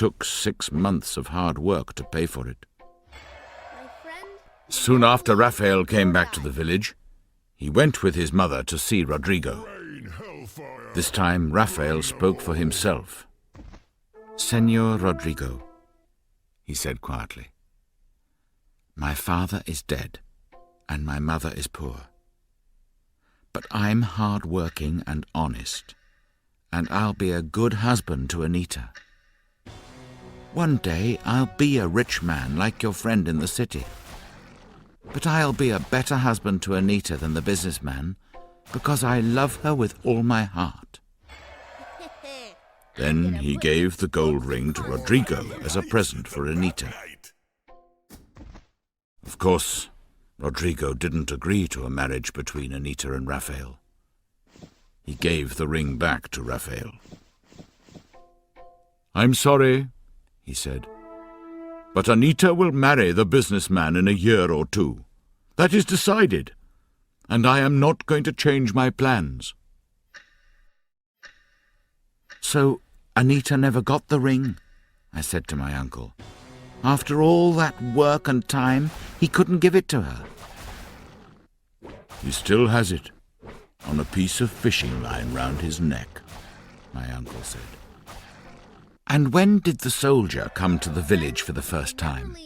took 6 months of hard work to pay for it. Soon after Raphael came back to the village, he went with his mother to see Rodrigo. This time Raphael spoke for himself. "Señor Rodrigo," he said quietly, "my father is dead and my mother is poor. But I'm hard-working and honest, and I'll be a good husband to Anita. One day I'll be a rich man like your friend in the city. But I'll be a better husband to Anita than the businessman, because I love her with all my heart." Then he gave the gold ring to Rodrigo as a present for Anita. Of course, Rodrigo didn't agree to a marriage between Anita and Raphael. He gave the ring back to Raphael. "I'm sorry," he said, "but Anita will marry the businessman in a year or 2. That is decided, and I am not going to change my plans." "So Anita never got the ring?" I said to my uncle. "After all that work and time, he couldn't give it to her." "He still has it, on a piece of fishing line round his neck," my uncle said. "And when did the soldier come to the village for the first time?"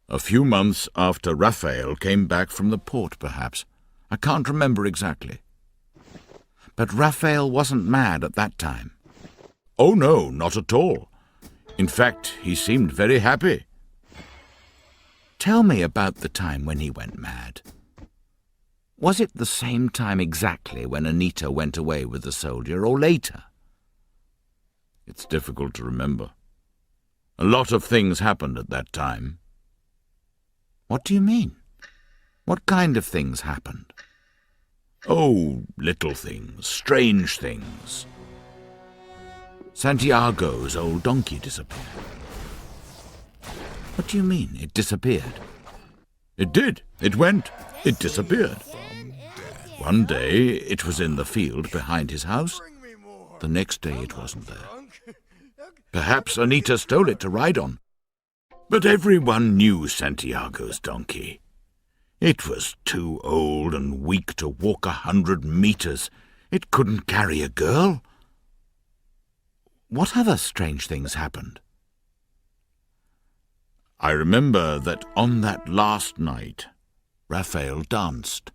"A few months after Raphael came back from the port, perhaps. I can't remember exactly." "But Raphael wasn't mad at that time?" "Oh no, not at all. In fact, he seemed very happy." "Tell me about the time when he went mad. Was it the same time exactly when Anita went away with the soldier, or later?" "It's difficult to remember. A lot of things happened at that time." "What do you mean? What kind of things happened?" "Oh, little things, strange things. Santiago's old donkey disappeared." "What do you mean, it disappeared?" "It did. It went. It disappeared. One day it was in the field behind his house. The next day it wasn't there. Perhaps Anita stole it to ride on. But everyone knew Santiago's donkey. It was too old and weak to walk 100 meters. It couldn't carry a girl." "What other strange things happened?" "I remember that on that last night, Raphael danced."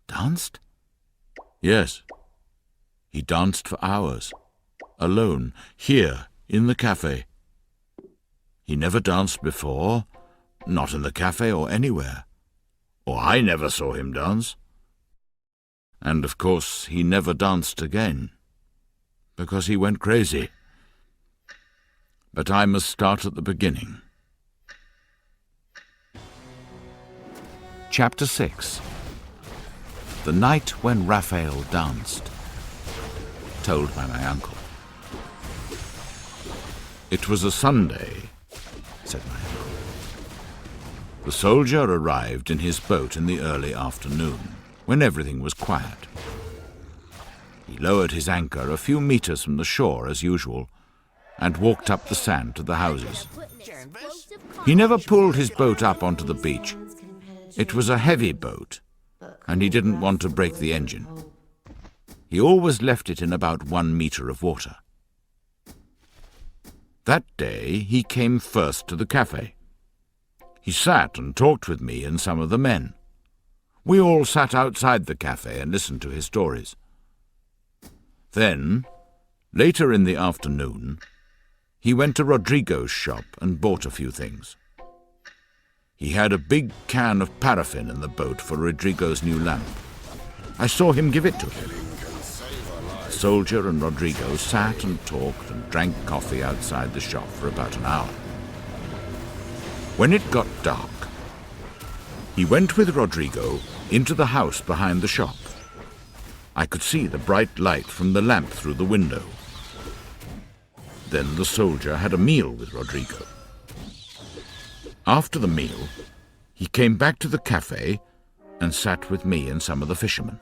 "Danced?" "Yes. He danced for hours, alone, here, in the cafe. He never danced before, not in the cafe or anywhere. Or I never saw him dance. And of course he never danced again, because he went crazy. But I must start at the beginning." Chapter 6. The Night When Raphael Danced. Told by my uncle. "It was a Sunday," said my uncle. "The soldier arrived in his boat in the early afternoon, when everything was quiet. He lowered his anchor a few meters from the shore as usual, and walked up the sand to the houses. He never pulled his boat up onto the beach. It was a heavy boat, and he didn't want to break the engine. He always left it in about 1 meter of water. That day he came first to the cafe. He sat and talked with me and some of the men. We all sat outside the cafe and listened to his stories. Then, later in the afternoon, he went to Rodrigo's shop and bought a few things. He had a big can of paraffin in the boat for Rodrigo's new lamp. I saw him give it to him. The soldier and Rodrigo sat and talked and drank coffee outside the shop for about an hour. When it got dark, he went with Rodrigo into the house behind the shop. I could see the bright light from the lamp through the window. Then the soldier had a meal with Rodrigo. After the meal, he came back to the cafe and sat with me and some of the fishermen.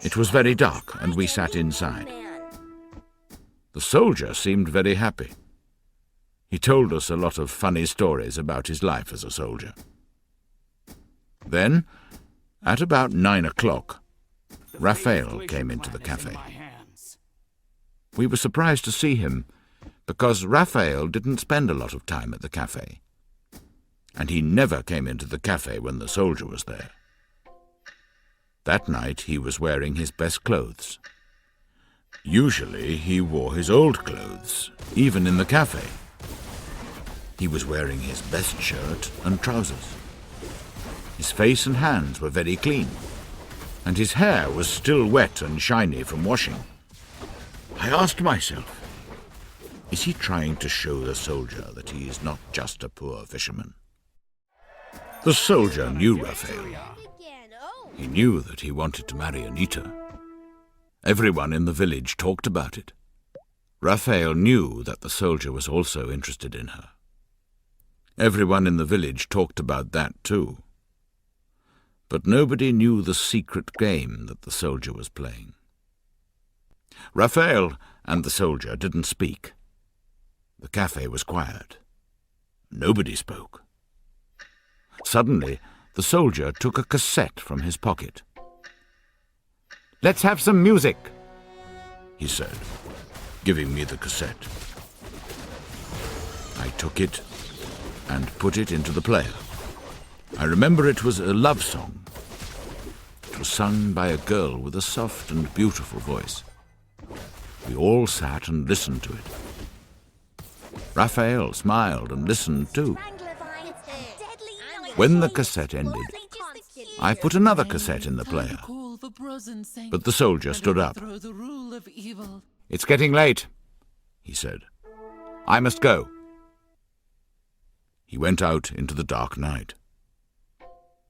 It was very dark, and we sat inside. The soldier seemed very happy. He told us a lot of funny stories about his life as a soldier. Then, at about 9 o'clock, Raphael came into the cafe. We were surprised to see him, because Raphael didn't spend a lot of time at the cafe, and he never came into the cafe when the soldier was there. That night he was wearing his best clothes. Usually he wore his old clothes, even in the cafe. He was wearing his best shirt and trousers. His face and hands were very clean, and his hair was still wet and shiny from washing. I asked myself, is he trying to show the soldier that he is not just a poor fisherman? The soldier knew Raphael. He knew that he wanted to marry Anita. Everyone in the village talked about it. Raphael knew that the soldier was also interested in her. Everyone in the village talked about that too. But nobody knew the secret game that the soldier was playing. Raphael and the soldier didn't speak. The cafe was quiet. Nobody spoke. Suddenly, the soldier took a cassette from his pocket. "Let's have some music," he said, giving me the cassette. I took it and put it into the player. I remember it was a love song. It was sung by a girl with a soft and beautiful voice. We all sat and listened to it. Raphael smiled and listened too. When the cassette ended, I put another cassette in the player. But the soldier stood up. "It's getting late," he said. "I must go." He went out into the dark night.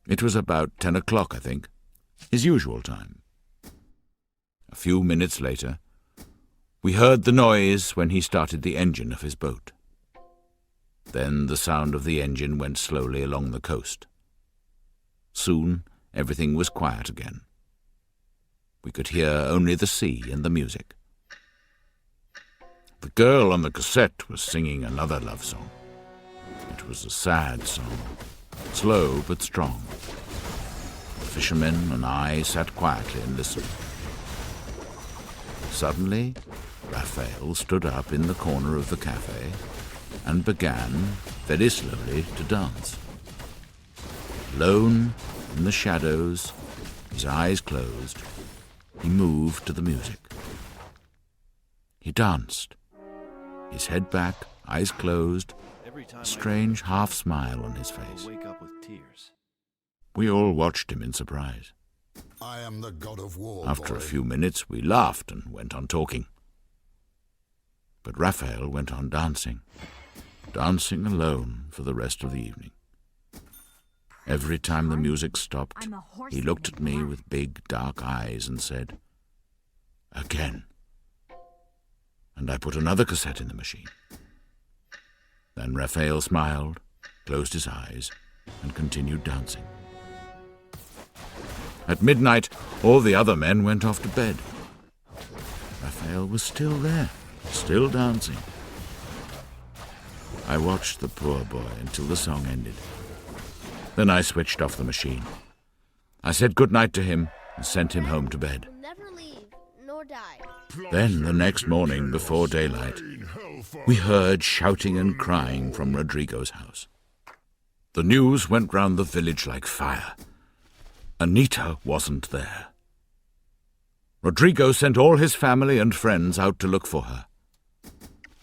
It was about 10 o'clock, I think, his usual time. A few minutes later, we heard the noise when he started the engine of his boat. Then the sound of the engine went slowly along the coast. Soon everything was quiet again. We could hear only the sea and the music. The girl on the cassette was singing another love song. It was a sad song, slow but strong. The fishermen and I sat quietly and listened. Suddenly, Raphael stood up in the corner of the cafe and began, very slowly, to dance. Alone, in the shadows, his eyes closed, he moved to the music. He danced, his head back, eyes closed, a strange half-smile on his face. We all watched him in surprise. I am the god of war, After boy. a few minutes, we laughed and went on talking. But Raphael went on dancing alone for the rest of the evening. Every time the music stopped, he looked at me with big, dark eyes and said, "Again." And I put another cassette in the machine. Then Raphael smiled, closed his eyes, and continued dancing. At midnight, all the other men went off to bed. Raphael was still there, still dancing. I watched the poor boy until the song ended. Then I switched off the machine. I said good night to him and sent him home to bed. Never leave, nor die. Then, the next morning, before daylight, we heard shouting and crying from Rodrigo's house. The news went round the village like fire. Anita wasn't there. Rodrigo sent all his family and friends out to look for her.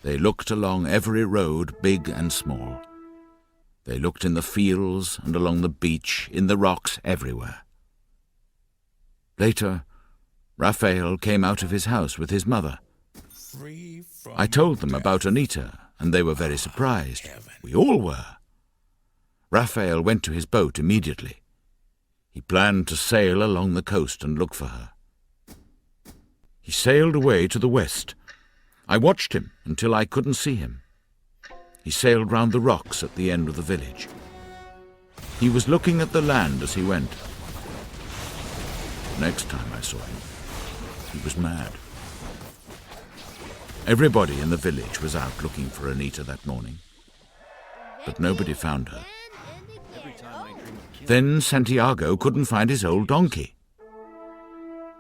They looked along every road, big and small. They looked in the fields and along the beach, in the rocks, everywhere. Later, Raphael came out of his house with his mother. I told them about Anita, and they were very surprised. We all were. Raphael went to his boat immediately. He planned to sail along the coast and look for her. He sailed away to the west. I watched him until I couldn't see him. He sailed round the rocks at the end of the village. He was looking at the land as he went. Next time I saw him, he was mad. Everybody in the village was out looking for Anita that morning, but nobody found her. Then Santiago couldn't find his old donkey.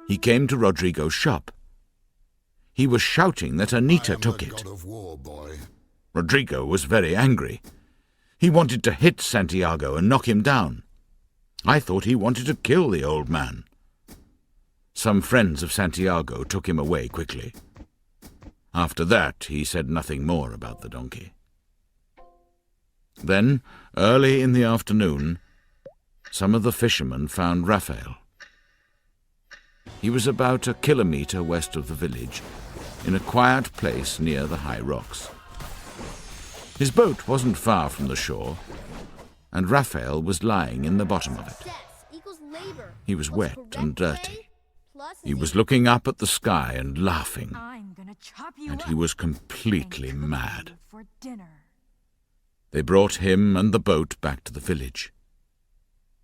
He came to Rodrigo's shop. He was shouting that Anita took it. God of war, boy. Rodrigo was very angry. He wanted to hit Santiago and knock him down. I thought he wanted to kill the old man. Some friends of Santiago took him away quickly. After that, he said nothing more about the donkey. Then, early in the afternoon, some of the fishermen found Raphael. He was about a kilometre west of the village, in a quiet place near the high rocks. His boat wasn't far from the shore, and Raphael was lying in the bottom of it. He was wet and dirty. He was looking up at the sky and laughing, and he was completely mad. They brought him and the boat back to the village.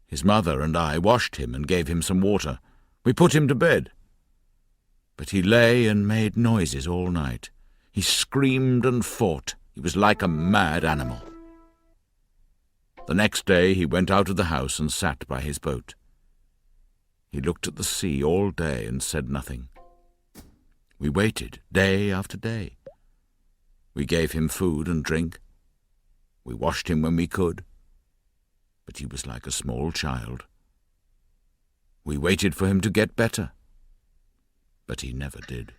His mother and I washed him and gave him some water. We put him to bed. But he lay and made noises all night. He screamed and fought. He was like a mad animal. The next day he went out of the house and sat by his boat. He looked at the sea all day and said nothing. We waited day after day. We gave him food and drink. We washed him when we could. But he was like a small child. We waited for him to get better. But he never did.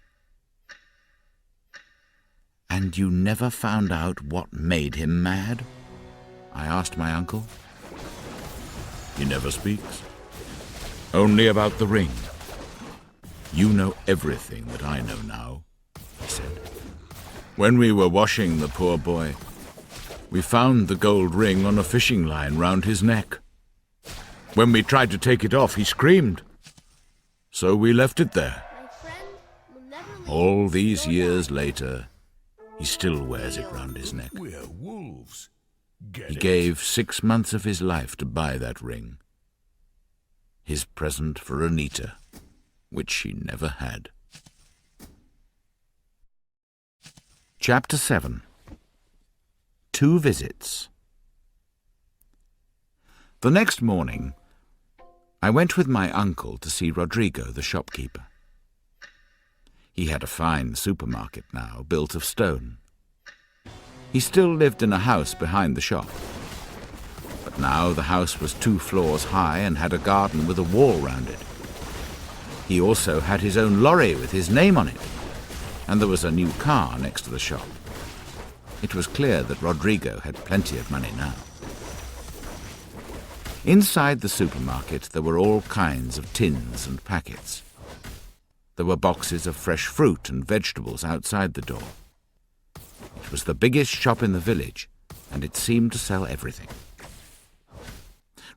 And you never found out what made him mad? I asked my uncle. He never speaks. Only about the ring. You know everything that I know now, he said. When we were washing the poor boy, we found the gold ring on a fishing line round his neck. When we tried to take it off, he screamed. So we left it there. All these years later, he still wears it round his neck. We're wolves. He gave 6 months of his life to buy that ring. His present for Anita, which she never had. Chapter 7. 2 Visits. The next morning, I went with my uncle to see Rodrigo, the shopkeeper. He had a fine supermarket now, built of stone. He still lived in a house behind the shop. But now the house was 2 floors high and had a garden with a wall round it. He also had his own lorry with his name on it, and there was a new car next to the shop. It was clear that Rodrigo had plenty of money now. Inside the supermarket there were all kinds of tins and packets. There were boxes of fresh fruit and vegetables outside the door. It was the biggest shop in the village, and it seemed to sell everything.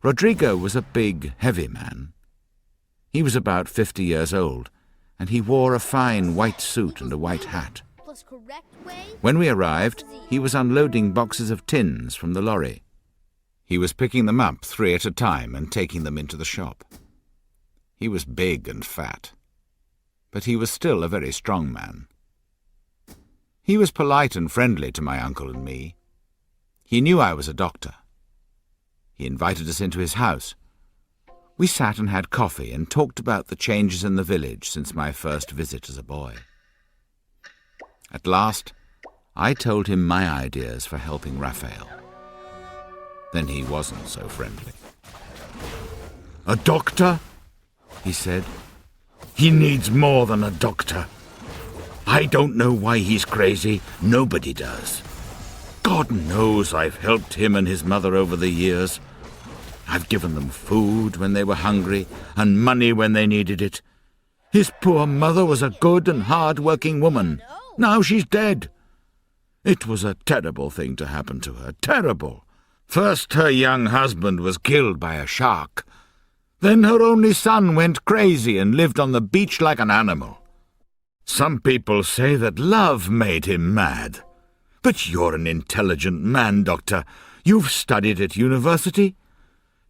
Rodrigo was a big, heavy man. He was about 50 years old, and he wore a fine white suit and a white hat. When we arrived, he was unloading boxes of tins from the lorry. He was picking them up 3 at a time and taking them into the shop. He was big and fat, but he was still a very strong man. He was polite and friendly to my uncle and me. He knew I was a doctor. He invited us into his house. We sat and had coffee and talked about the changes in the village since my first visit as a boy. At last, I told him my ideas for helping Raphael. Then he wasn't so friendly. "A doctor?" he said. "He needs more than a doctor. I don't know why he's crazy. Nobody does. God knows I've helped him and his mother over the years. I've given them food when they were hungry and money when they needed it. His poor mother was a good and hard-working woman. Now she's dead. It was a terrible thing to happen to her, terrible. First her young husband was killed by a shark. Then her only son went crazy and lived on the beach like an animal. Some people say that love made him mad. But you're an intelligent man, Doctor. You've studied at university.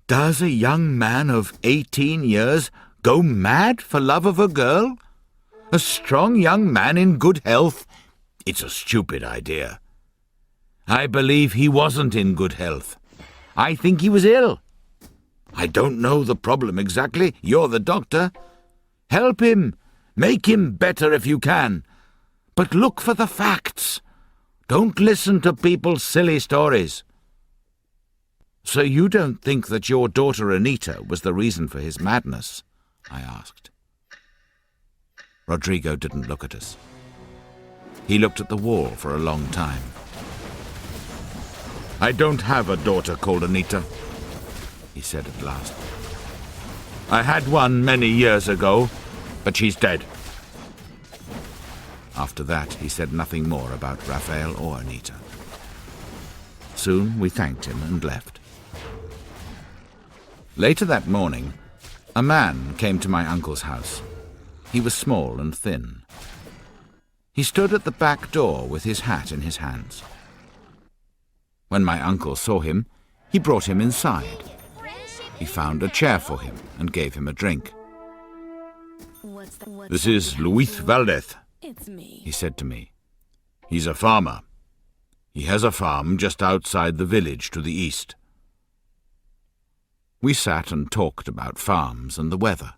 Does a young man of 18 years go mad for love of a girl? A strong young man in good health, It's a stupid idea. I believe he wasn't in good health. I think he was ill. I don't know the problem exactly. You're the doctor. Help him. Make him better if you can. But look for the facts. Don't listen to people's silly stories. So you don't think that your daughter Anita was the reason for his madness? I asked. Rodrigo didn't look at us. He looked at the wall for a long time. I don't have a daughter called Anita, he said at last. I had one many years ago, but she's dead. After that, he said nothing more about Raphael or Anita. Soon we thanked him and left. Later that morning, a man came to my uncle's house. He was small and thin. He stood at the back door with his hat in his hands. When my uncle saw him, he brought him inside. He found a chair for him and gave him a drink. This is Luis Valdez, he said to me. He's a farmer. He has a farm just outside the village to the east. We sat and talked about farms and the weather.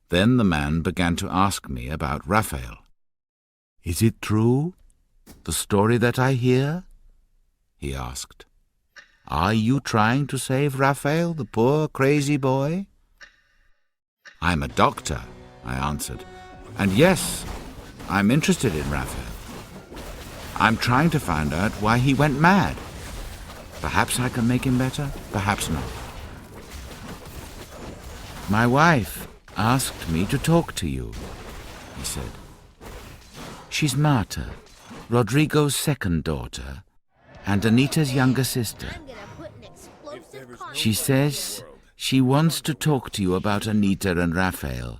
Then the man began to ask me about Raphael. Is it true, the story that I hear? He asked. Are you trying to save Raphael, the poor crazy boy? I'm a doctor, I answered, and yes, I'm interested in Raphael. I'm trying to find out why he went mad. Perhaps I can make him better, perhaps not. My wife asked me to talk to you, he said. She's Marta, Rodrigo's second daughter, and Anita's younger sister. I'm gonna put an explosive car. She says she wants to talk to you about Anita and Raphael,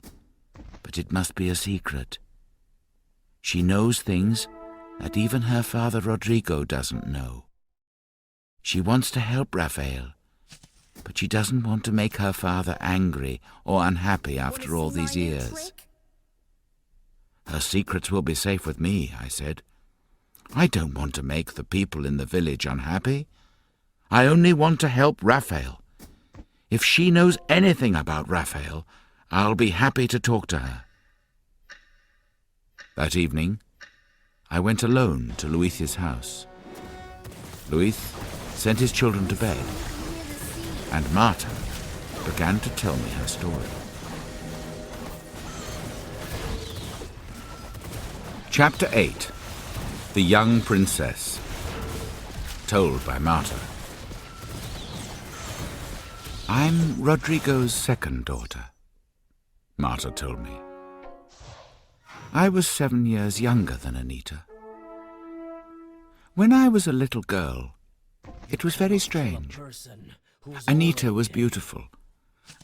but it must be a secret. She knows things that even her father Rodrigo doesn't know. She wants to help Raphael, but she doesn't want to make her father angry or unhappy after all these years. Her secrets will be safe with me, I said. I don't want to make the people in the village unhappy. I only want to help Raphael. If she knows anything about Raphael, I'll be happy to talk to her. That evening, I went alone to Luis's house. Luis sent his children to bed, and Marta began to tell me her story. Chapter 8. The Young Princess. Told by Marta. I'm Rodrigo's second daughter, Marta told me. I was 7 years younger than Anita. When I was a little girl, it was very strange. Anita was beautiful.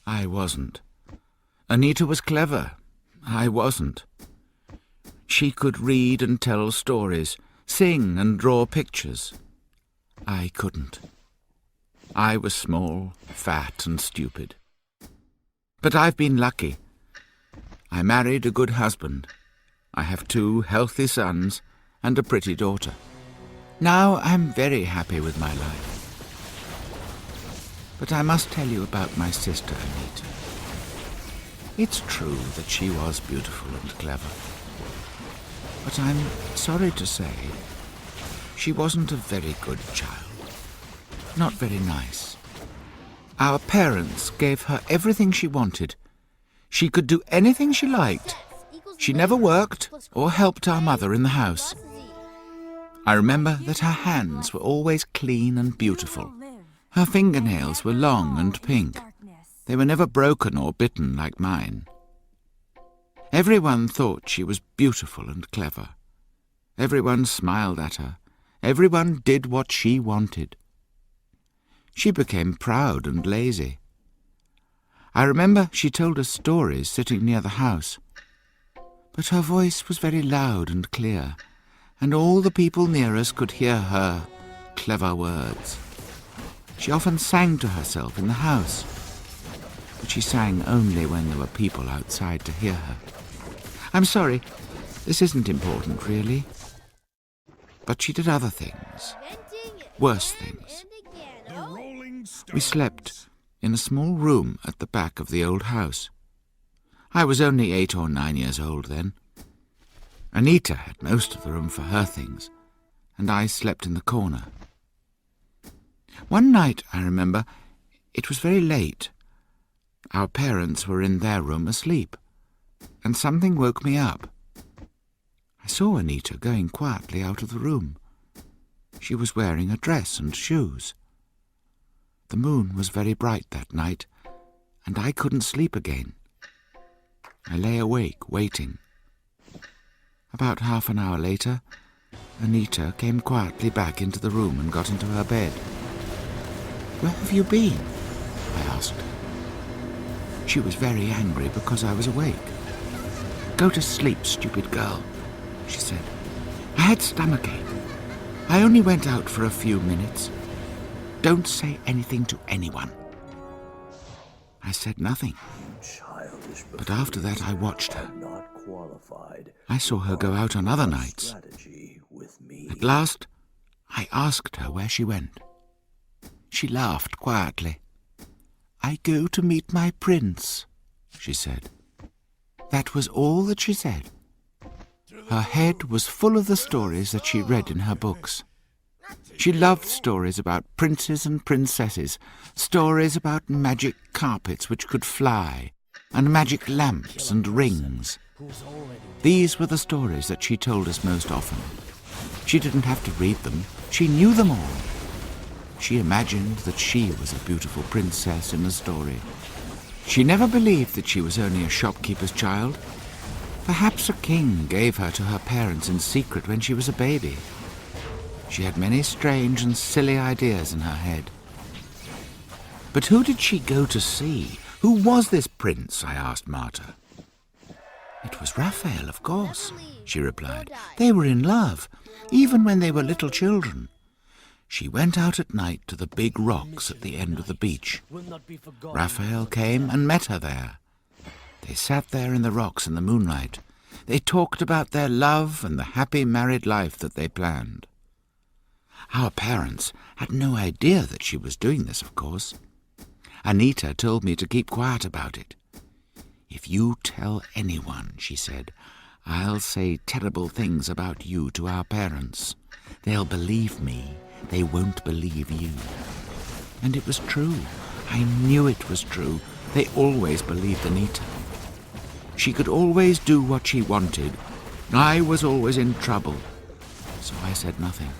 I wasn't. Anita was clever. I wasn't. She could read and tell stories, sing and draw pictures. I couldn't. I was small, fat and stupid. But I've been lucky. I married a good husband. I have 2 healthy sons and a pretty daughter. Now I'm very happy with my life. But I must tell you about my sister Anita. It's true that she was beautiful and clever. But I'm sorry to say, she wasn't a very good child. Not very nice. Our parents gave her everything she wanted. She could do anything she liked. She never worked or helped our mother in the house. I remember that her hands were always clean and beautiful. Her fingernails were long and pink. They were never broken or bitten like mine. Everyone thought she was beautiful and clever. Everyone smiled at her. Everyone did what she wanted. She became proud and lazy. I remember she told us stories sitting near the house. But her voice was very loud and clear, and all the people near us could hear her clever words. She often sang to herself in the house, but she sang only when there were people outside to hear her. I'm sorry, this isn't important, really. But she did other things, Inventing it worse again things. and again. The Oh, Rolling Stones. We slept in a small room at the back of the old house. I was only 8 or 9 years old then. Anita had most of the room for her things, and I slept in the corner. One night, I remember, it was very late. Our parents were in their room asleep, and something woke me up. I saw Anita going quietly out of the room. She was wearing a dress and shoes. The moon was very bright that night, and I couldn't sleep again. I lay awake, waiting. About half an hour later, Anita came quietly back into the room and got into her bed. "Where have you been?" I asked. She was very angry because I was awake. "Go to sleep, stupid girl," she said. "I had stomachache. I only went out for a few minutes. Don't say anything to anyone." I said nothing, but after that I watched her. I saw her go out on other nights. At last, I asked her where she went. She laughed quietly. "I go to meet my prince," she said. That was all that she said. Her head was full of the stories that she read in her books. She loved stories about princes and princesses, stories about magic carpets which could fly, and magic lamps and rings. These were the stories that she told us most often. She didn't have to read them. She knew them all. She imagined that she was a beautiful princess in the story. She never believed that she was only a shopkeeper's child. Perhaps a king gave her to her parents in secret when she was a baby. She had many strange and silly ideas in her head. But who did she go to see? Who was this prince? I asked Marta. It was Raphael, of course, she replied. They were in love, even when they were little children. She went out at night to the big rocks at the end of the beach. Raphael came and met her there. They sat there in the rocks in the moonlight. They talked about their love and the happy married life that they planned. Our parents had no idea that she was doing this, of course. Anita told me to keep quiet about it. "If you tell anyone," she said, "I'll say terrible things about you to our parents. They'll believe me. They won't believe you." And it was true. I knew it was true. They always believed Anita. She could always do what she wanted. I was always in trouble, so I said nothing.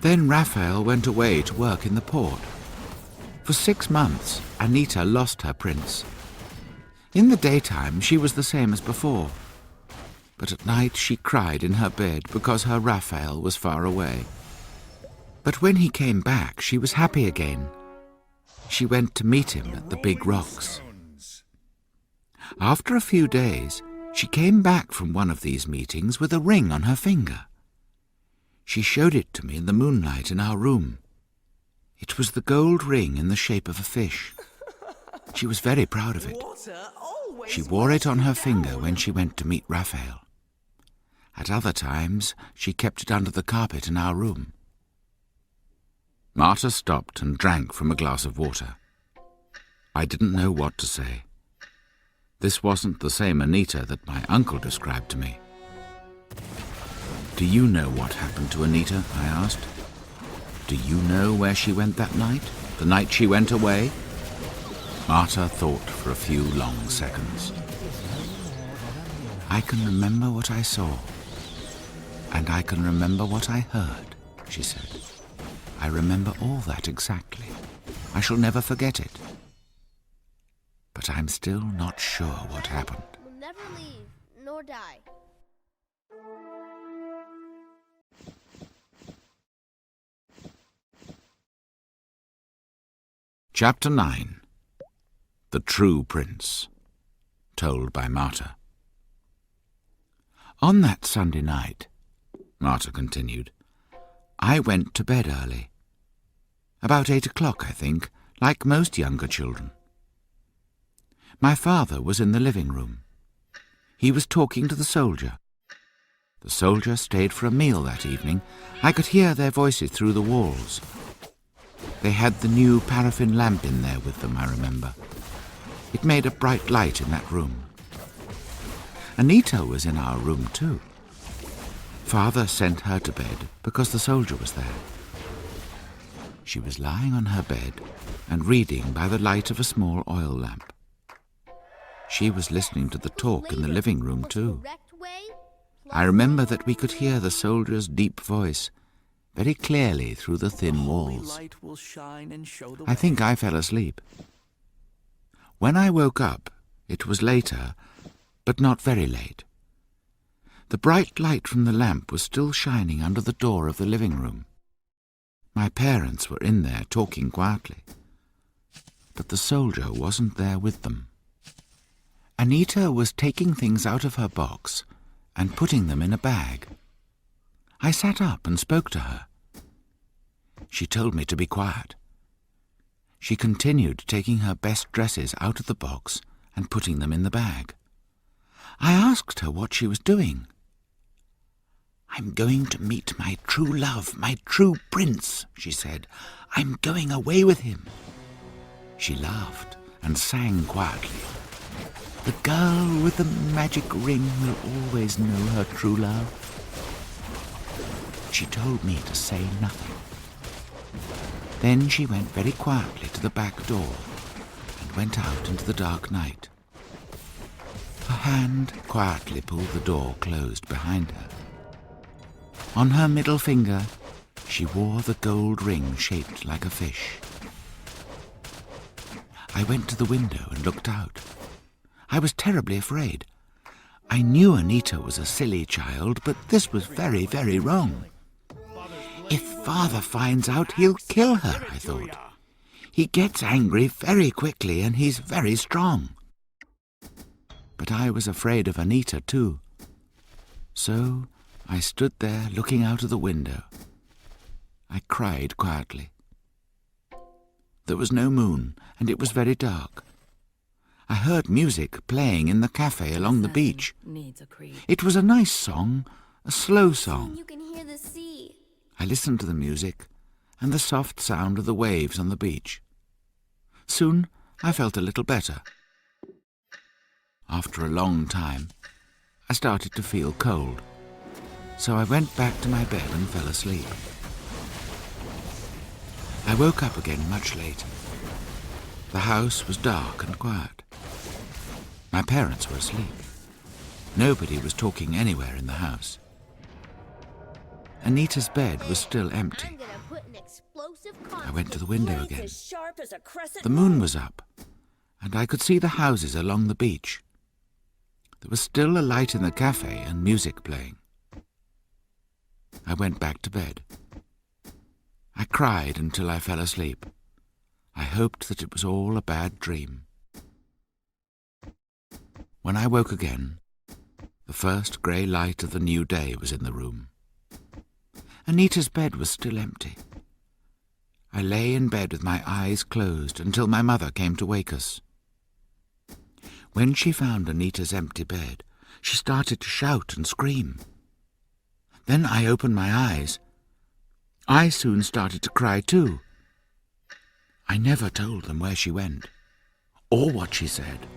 Then Raphael went away to work in the port. For 6 months, Anita lost her prince. In the daytime, she was the same as before. But at night, she cried in her bed because her Raphael was far away. But when he came back, she was happy again. She went to meet him at the big rocks. After a few days, she came back from one of these meetings with a ring on her finger. She showed it to me in the moonlight in our room. It was the gold ring in the shape of a fish. She was very proud of it. She wore it on her finger when she went to meet Raphael. At other times, she kept it under the carpet in our room. Marta stopped and drank from a glass of water. I didn't know what to say. This wasn't the same Anita that my uncle described to me. "Do you know what happened to Anita?" I asked. "Do you know where she went that night? The night she went away?" Marta thought for a few long seconds. "I can remember what I saw, and I can remember what I heard," she said. "I remember all that exactly. I shall never forget it. But I'm still not sure what happened." Will never leave nor die. Chapter 9. The True Prince. Told by Marta. "On that Sunday night," Marta continued, "I went to bed early. About 8 o'clock, I think, like most younger children. My father was in the living room. He was talking to the soldier. The soldier stayed for a meal that evening. I could hear their voices through the walls. They had the new paraffin lamp in there with them, I remember. It made a bright light in that room. Anita was in our room too. Father sent her to bed because the soldier was there. She was lying on her bed and reading by the light of a small oil lamp. She was listening to the talk in the living room too. I remember that we could hear the soldier's deep voice very clearly through the thin walls. I think I fell asleep. When I woke up, it was later, but not very late. The bright light from the lamp was still shining under the door of the living room. My parents were in there talking quietly, but the soldier wasn't there with them. Anita was taking things out of her box and putting them in a bag. I sat up and spoke to her. She told me to be quiet. She continued taking her best dresses out of the box and putting them in the bag. I asked her what she was doing. "I'm going to meet my true love, my true prince," she said. "I'm going away with him." She laughed and sang quietly. "The girl with the magic ring will always know her true love." She told me to say nothing. Then she went very quietly to the back door and went out into the dark night. Her hand quietly pulled the door closed behind her. On her middle finger, she wore the gold ring shaped like a fish. I went to the window and looked out. I was terribly afraid. I knew Anita was a silly child, but this was very, very wrong. If Father finds out, he'll kill her, I thought. He gets angry very quickly and he's very strong. But I was afraid of Anita too. So I stood there looking out of the window. I cried quietly. There was no moon and it was very dark. I heard music playing in the cafe along the beach. It was a nice song, a slow song. You can hear the sea. I listened to the music and the soft sound of the waves on the beach. Soon I felt a little better. After a long time, I started to feel cold, so I went back to my bed and fell asleep. I woke up again much later. The house was dark and quiet. My parents were asleep. Nobody was talking anywhere in the house. Anita's bed was still empty. I'm gonna put an explosive I went to the window again. As sharp as a crescent The moon was up, and I could see the houses along the beach. There was still a light in the cafe and music playing. I went back to bed. I cried until I fell asleep. I hoped that it was all a bad dream. When I woke again, the first grey light of the new day was in the room. Anita's bed was still empty. I lay in bed with my eyes closed until my mother came to wake us. When she found Anita's empty bed, she started to shout and scream. Then I opened my eyes. I soon started to cry too. I never told them where she went, or what she said.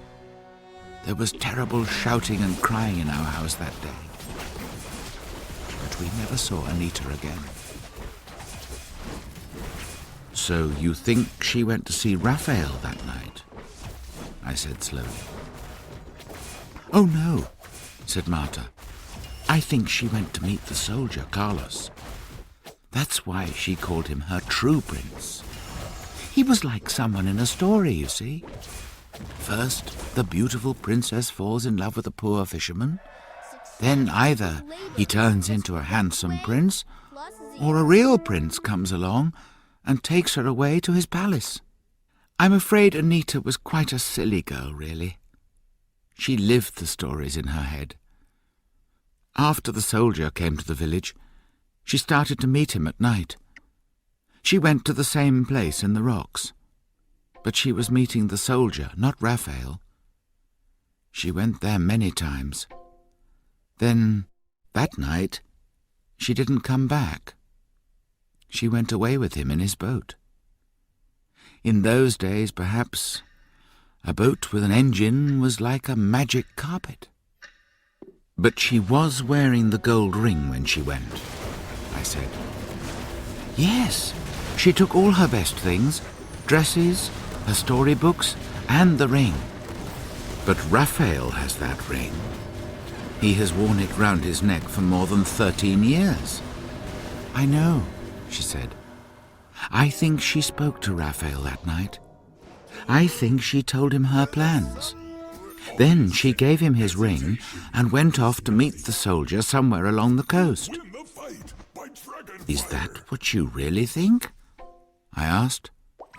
There was terrible shouting and crying in our house that day. But we never saw Anita again. So you think she went to see Raphael that night? I said slowly. Oh no, said Marta. I think she went to meet the soldier, Carlos. That's why she called him her true prince. He was like someone in a story, you see. First, the beautiful princess falls in love with a poor fisherman. Then either he turns into a handsome prince, or a real prince comes along and takes her away to his palace. I'm afraid Anita was quite a silly girl, really. She lived the stories in her head. After the soldier came to the village, she started to meet him at night. She went to the same place in the rocks, but she was meeting the soldier, not Raphael. She went there many times. Then That night, she didn't come back. She went away with him in his boat. In those days, perhaps, a boat with an engine was like a magic carpet. But she was wearing the gold ring when she went, I said. Yes, she took all her best things, dresses, her storybooks, and the ring. But Raphael has that ring. He has worn it round his neck for more than 13 years. I know, she said. I think she spoke to Raphael that night. I think she told him her plans. Then she gave him his ring and went off to meet the soldier somewhere along the coast. Win the fight by dragon Is fire. that what you really think? I asked.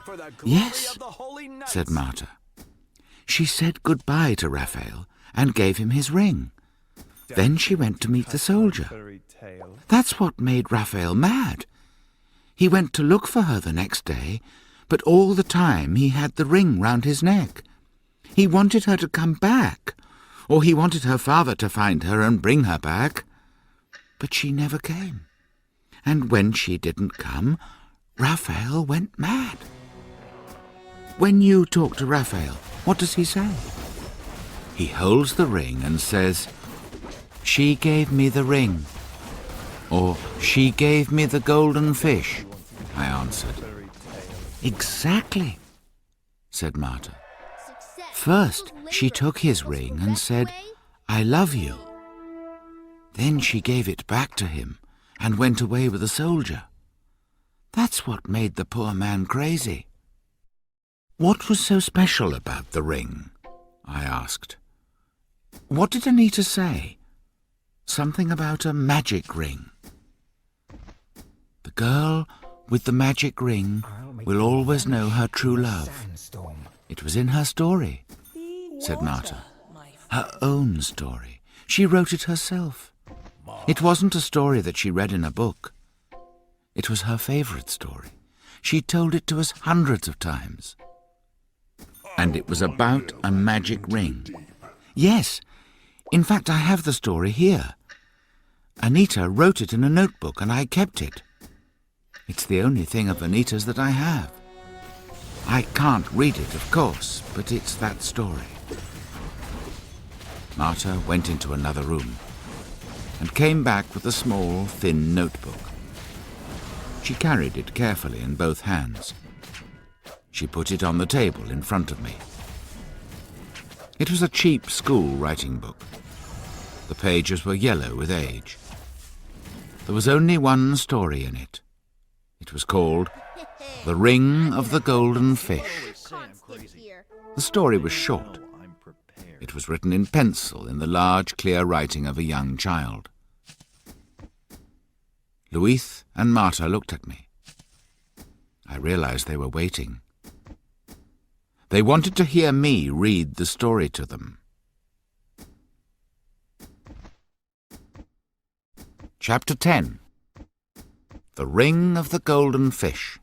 For the glory Yes, of the holy knights. said Marta. She said goodbye to Raphael and gave him his ring. Then she went to meet the soldier. Fairy tale. That's what made Raphael mad. He went to look for her the next day, but all the time he had the ring round his neck. He wanted her to come back, or he wanted her father to find her and bring her back. But she never came. And when she didn't come, Raphael went mad. When you talk to Raphael, what does he say? He holds the ring and says, "She gave me the ring," or "She gave me the golden fish," I answered. Exactly, said Marta. Success. First, Labor she took his equals ring the and best said, way. "I love you." Then she gave it back to him and went away with a soldier. That's what made the poor man crazy. What was so special about the ring? I asked. What did Anita say? Something about a magic ring. The girl with the magic ring will always know her true love. It was in her story, said Marta. Her own story. She wrote it herself. It wasn't a story that she read in a book. It was her favorite story. She told it to us hundreds of times. And it was about a magic ring. Yes, in fact, I have the story here. Anita wrote it in a notebook and I kept it. It's the only thing of Anita's that I have. I can't read it, of course, but it's that story. Marta went into another room and came back with a small, thin notebook. She carried it carefully in both hands. She put it on the table in front of me. It was a cheap school writing book. The pages were yellow with age. There was only one story in it. It was called The Ring of the Golden Fish. Constant here. The story was short. I'm prepared. It was written in pencil in the large, clear writing of a young child. Louise and Marta looked at me. I realized they were waiting. They wanted to hear me read the story to them. Chapter 10. The Ring of the Golden Fish.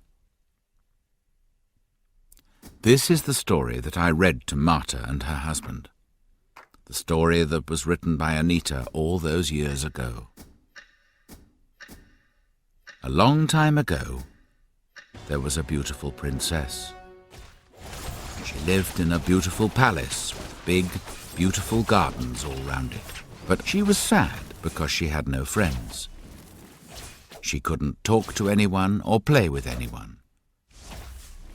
This is the story that I read to Marta and her husband. The story that was written by Anita all those years ago. A long time ago, there was a beautiful princess. She lived in a beautiful palace with big, beautiful gardens all round it. But she was sad because she had no friends. She couldn't talk to anyone or play with anyone.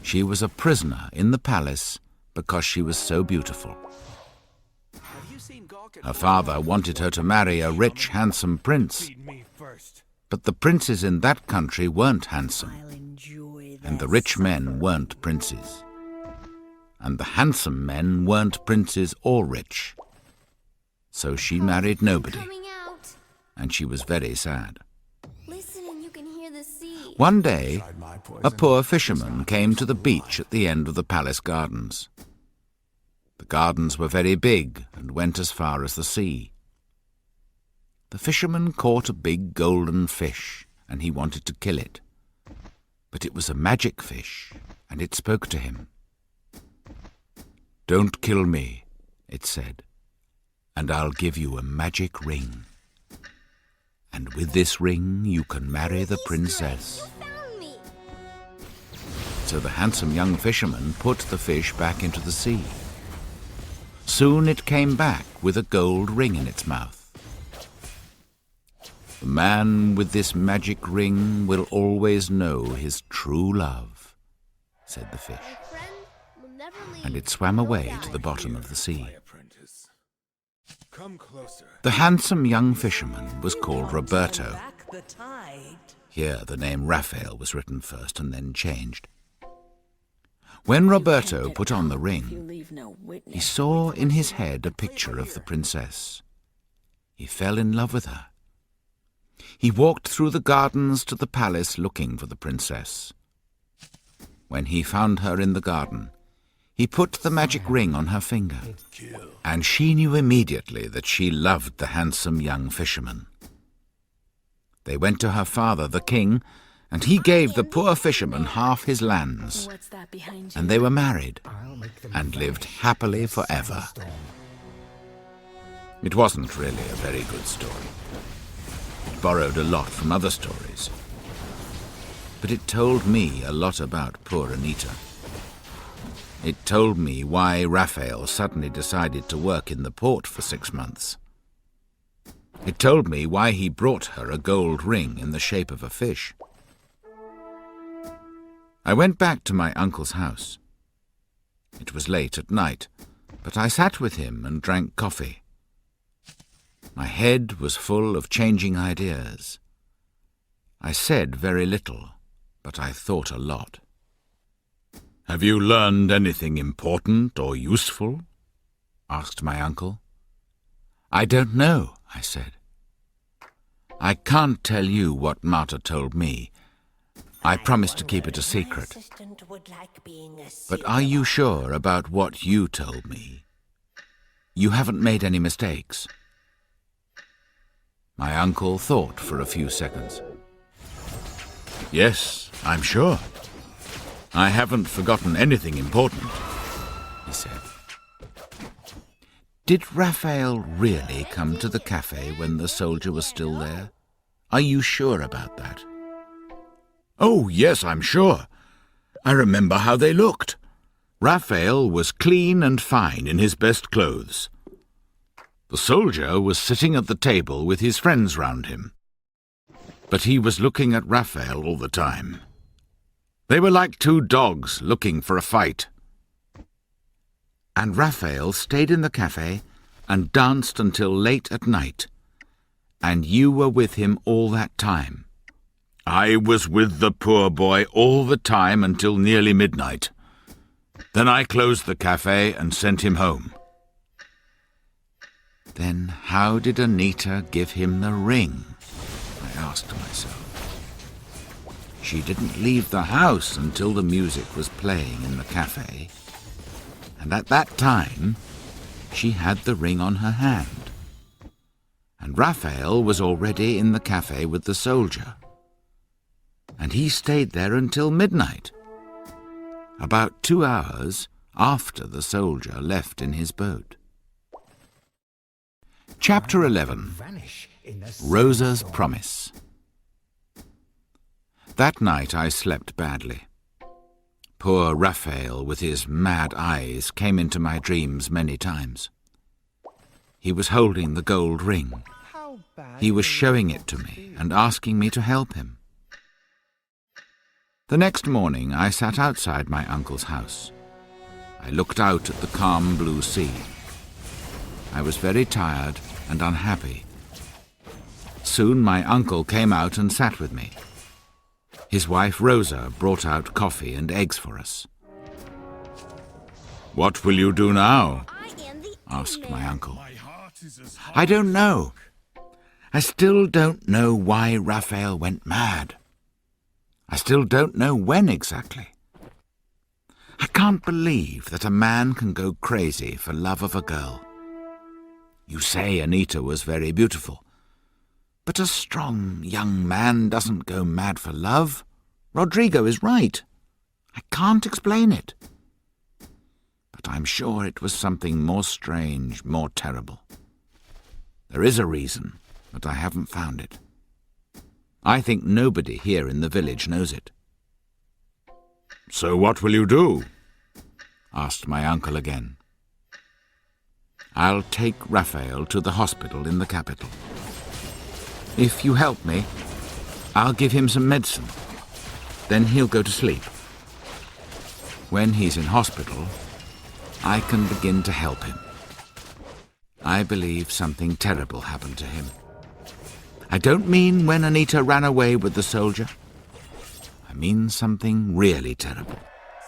She was a prisoner in the palace because she was so beautiful. Have you seen Gawk and Her father wanted her to marry a rich, handsome prince, feed me first? but the princes in that country weren't handsome, I'll enjoy and the that rich men weren't princes, and the handsome men weren't princes or rich. So she married nobody, Coming out. and she was very sad. Listen and you can hear the sea. One day, Tried my poison. a poor fisherman came to the beach at the end of the palace gardens. The gardens were very big and went as far as the sea. The fisherman caught a big golden fish, and he wanted to kill it. But it was a magic fish, and it spoke to him. "Don't kill me," it said, "and I'll give you a magic ring." And with this ring you can marry the princess. You found me. So the handsome young fisherman put the fish back into the sea. Soon it came back with a gold ring in its mouth. The man with this magic ring will always know his true love, said the fish, My friend will never leave. and it swam nor away die. to the bottom of the sea. My apprentice. Come closer. The handsome young fisherman was called Roberto. Back the tide. Here the name Raphael was written first and then changed. When Roberto put on the ring, he saw in his head a picture of the princess. He fell in love with her. He walked through the gardens to the palace looking for the princess. When he found her in the garden, he put the magic ring on her finger, and she knew immediately that she loved the handsome young fisherman. They went to her father, the king, and he gave the poor fisherman half his lands, What's that behind you? and they were married and lived happily forever. It wasn't really a very good story. It borrowed a lot from other stories, but it told me a lot about poor Anita. It told me why Raphael suddenly decided to work in the port for 6 months. It told me why he brought her a gold ring in the shape of a fish. I went back to my uncle's house. It was late at night, but I sat with him and drank coffee. My head was full of changing ideas. I said very little, but I thought a lot. "Have you learned anything important or useful?" asked my uncle. "I don't know," I said. "I can't tell you what Marta told me. I promised to keep it a secret. But are you sure about what you told me? You haven't made any mistakes?" My uncle thought for a few seconds. "Yes, I'm sure. I haven't forgotten anything important," he said. "Did Raphael really come to the cafe when the soldier was still there? Are you sure about that?" "Oh, yes, I'm sure. I remember how they looked. Raphael was clean and fine in his best clothes. The soldier was sitting at the table with his friends round him. But he was looking at Raphael all the time. They were like two dogs looking for a fight. And Raphael stayed in the cafe and danced until late at night. And you were with him all that time." "I was with the poor boy all the time until nearly midnight. Then I closed the cafe and sent him home." "Then how did Anita give him the ring?" I asked myself. She didn't leave the house until the music was playing in the cafe, and at that time she had the ring on her hand. And Raphael was already in the cafe with the soldier, and he stayed there until midnight, about 2 hours after the soldier left in his boat. Chapter 11. Rosa's Promise. That night I slept badly. Poor Raphael with his mad eyes came into my dreams many times. He was holding the gold ring. He was showing it to me and asking me to help him. The next morning I sat outside my uncle's house. I looked out at the calm blue sea. I was very tired and unhappy. Soon my uncle came out and sat with me. His wife Rosa brought out coffee and eggs for us. "What will you do now?" I am the asked my uncle. My heart is as hard "I don't know. I still don't know why Raphael went mad. I still don't know when exactly. I can't believe that a man can go crazy for love of a girl. You say Anita was very beautiful, but a strong young man doesn't go mad for love. Rodrigo is right. I can't explain it. But I'm sure it was something more strange, more terrible. There is a reason, but I haven't found it. I think nobody here in the village knows it. So what will you do? Asked my uncle again. I'll take Raphael to the hospital in the capital. If you help me, I'll give him some medicine. Then he'll go to sleep. When he's in hospital, I can begin to help him. I believe something terrible happened to him. I don't mean when Anita ran away with the soldier. I mean something really terrible.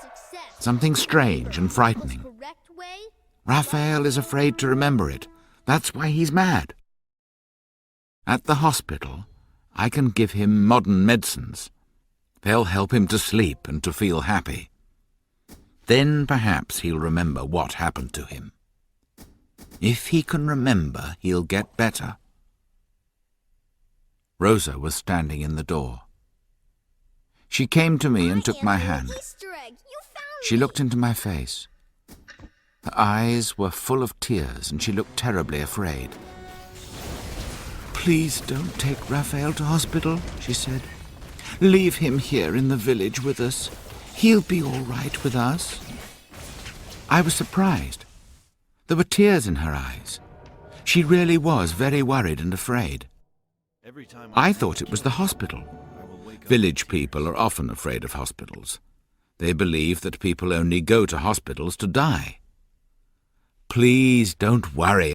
Success. Something strange and frightening. Correct way. Raphael is afraid to remember it. That's why he's mad. At the hospital, I can give him modern medicines. They'll help him to sleep and to feel happy. Then perhaps he'll remember what happened to him. If he can remember, he'll get better. Rosa was standing in the door. She came to me and took my hand. Easter egg. You found She me. looked into my face. Her eyes were full of tears and she looked terribly afraid. "Please don't take Raphael to hospital," she said. "Leave him here in the village with us. He'll be all right with us." I was surprised. There were tears in her eyes. She really was very worried and afraid. Every time I thought it was the hospital. I will wake up. Village people are often afraid of hospitals. They believe that people only go to hospitals to die. "Please don't worry,"